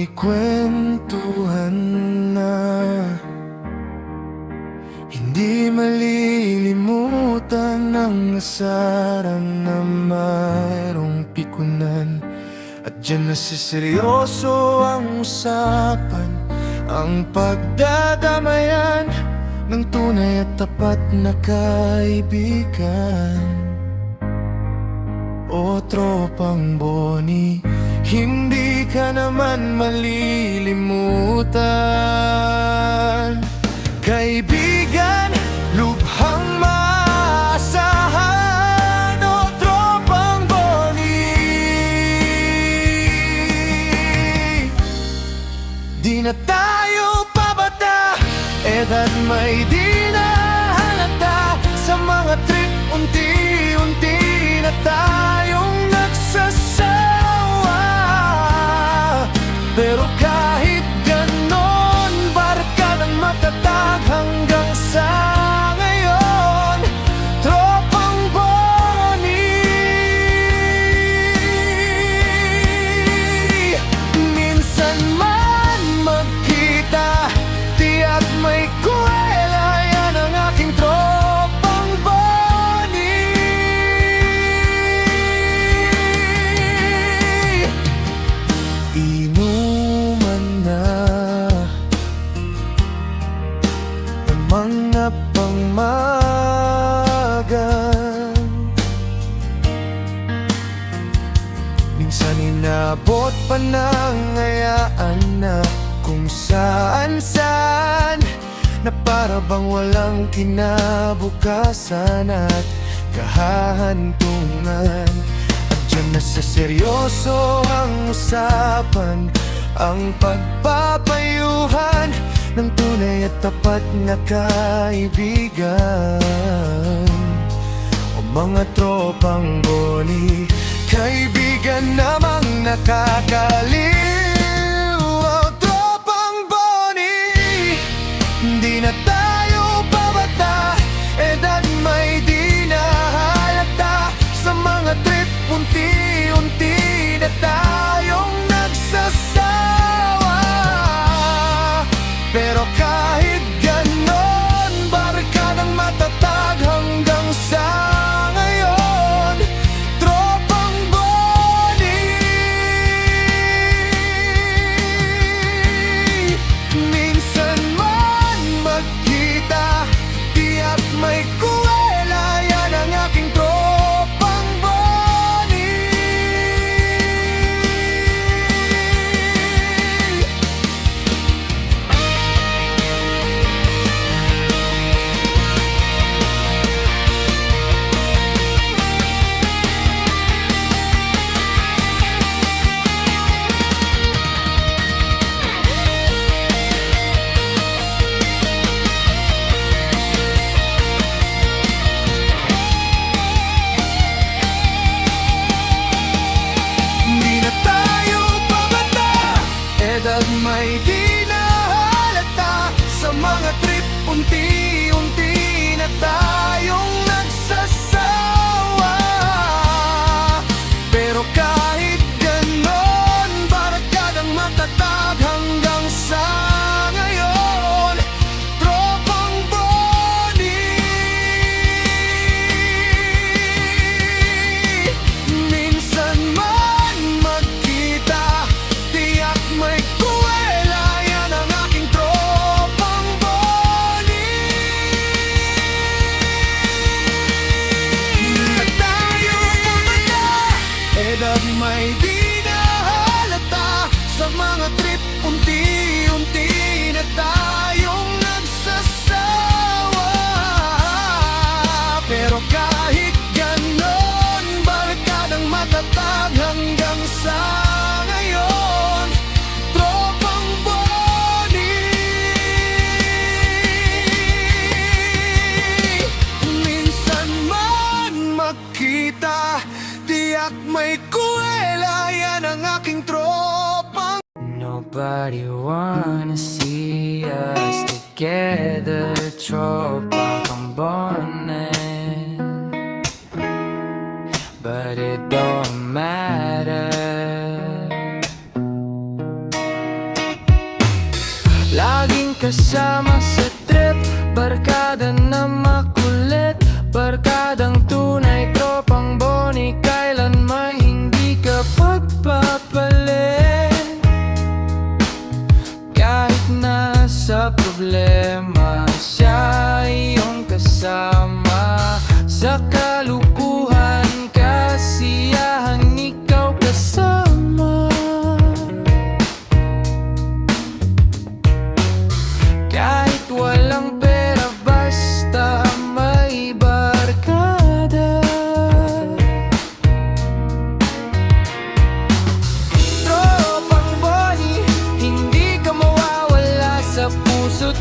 May kwentuhan na hindi malilimutan ng nasaran na mayroong pikunan. At dyan nasiseryoso ang usapan, ang pagdadamayan ng tunay at tapat na kaibigan. O tropang Boni, hindi ka naman malilimutan. Kaibigan, lubhang maasahan. O tropang Boni, di na tayo pabata, edad may di na halata. Sa mga trip, unti-unti na tayong nagsasawa. Pero kahit ganon, barkadang matatag hanggang sa ngayon. Tropang Boni, minsan man magkita, tiyak may kwela. Yan ang aking tropang Boni. Inuman na ng mga pangmagan, minsan inabot pa ng ngayaan na kung saan-saan, na para bang walang kinabukasan at kahahantungan. At dyan na sa seryoso ang usapan, ang pagpapayuhan ng tunay at tapat na kaibigan. O mga tropang Boni, kaibigan namang nakakaliw. O tropang Boni, hindi na tayo pabata, edad may di na halata. Sa mga trip, unti-unti na tayong nagsasawa. Pero kahit ganon, barkadang matatag hanggang sa ngayon. Tropang Boni, minsan man magkita, tiyak may kuwela. Yan ang aking tropang Boni. Hindi na tayo pabata, edad may di na halata. Sa mga trip, unti-unti na tayong nagsasawa. Pero kahit ganon, barkadang matatag hanggang sa ngayon. Tropang Boni, minsan man magkita, tiyak may kuwela. Yan ang aking tropang Boni. At tayo pumata, edad may di na halata. Sa mga trip, unti-unti na tayong nagsasawa. Pero kahit ganon, barkadang matatag hanggang sa ngayon. Tropang Boni, minsan man magkita, tiyak may kuwela. Yan ang aking tropang. Nobody wanna see us together, tropang Boni. But it don't matter, kasama sa trip, barkada na makulit, barkadang tunay, tropang boni, kailanman hindi ka pagpapalit. Kahit nasa problema, siya iyong kasama. Sa kalukuhan, kasiyahang ikaw kasama. Kahit walang pera, basta may barkada. Tropang boni, hindi ka mawawala sa puso't